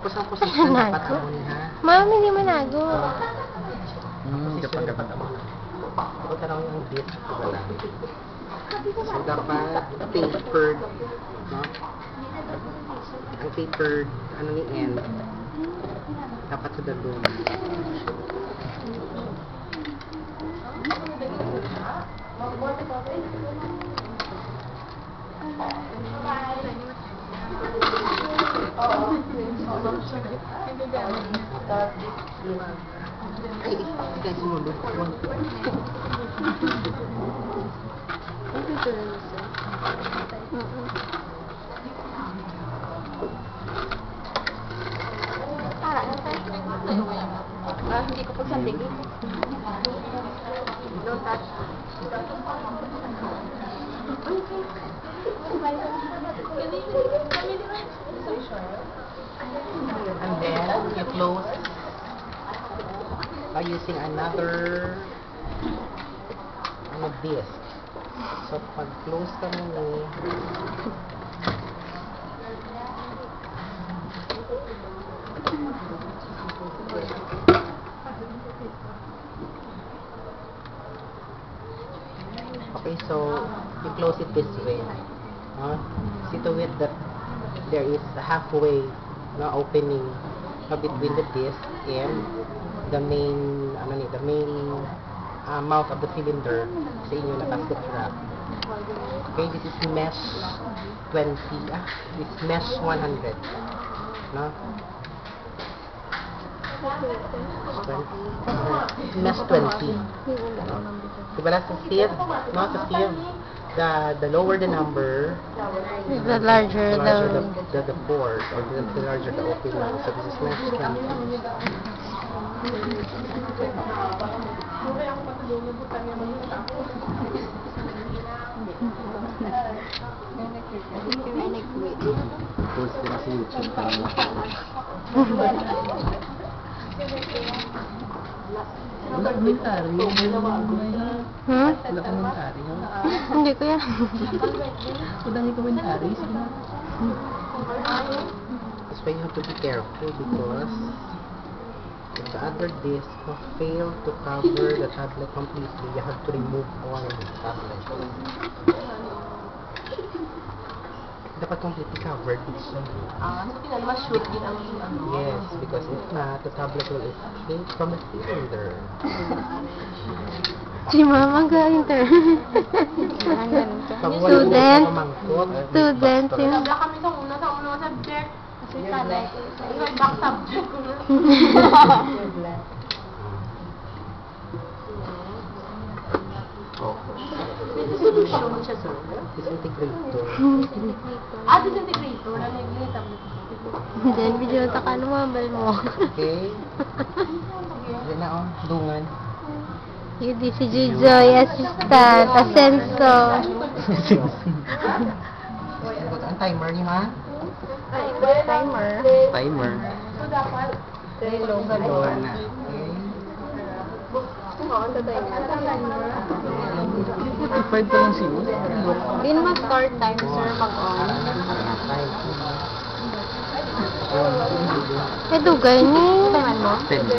Kusang-kusang dapat amon ha. Mami, hindi manago. Dapat amon. Ito tanong yung beef. So, dapat papered. No? Ang papered, ano ni end, dapat sa dalong. Ay, guys, sumunod. Hindi ko pagsandig. Don't touch. And then, you close by using another disc. So, pag-close ka mo okay, so you close it this way. See to it that there is a halfway opening between the disc and the main mouth of the cylinder sa inyo na gasket wrap. Okay, this is mesh 20. This is mesh 100. No? 20. Mesh 20. Diba lang sa sieve? No, sa sieve, the lower the number, The larger the port, or the larger the opening. So this is mesh 20. Post ko na sa YouTube para wala komentary. Wala komentary. Hindi ko yan. Wala yung komentary. That's why you have to be careful because if the other disc fail to cover the tablet completely, you have to remove all the tablet. Dapat completely covered. So Mas-shoot din ang yes, because if not, the tablet will escape from the cylinder. Si Mama ga-inter. Student. Student. Wala kami sa unang subject. Kasi talay. Back subject ko na. Solution siya, sir. Disintegrator. Disintegrator. Then, video ta ka lumabal mo. Okay. Yan na, dungan. Yun di si Jujoy, assistant, Asenso. Ang timer niyo, ha? Timer. Timer. So, dapat, Dungan na. Okay. Oo, sa timer. 55 pa lang siya. Hindi naman start time, sir, pag-on. Eh, dugay ni. Taman mo?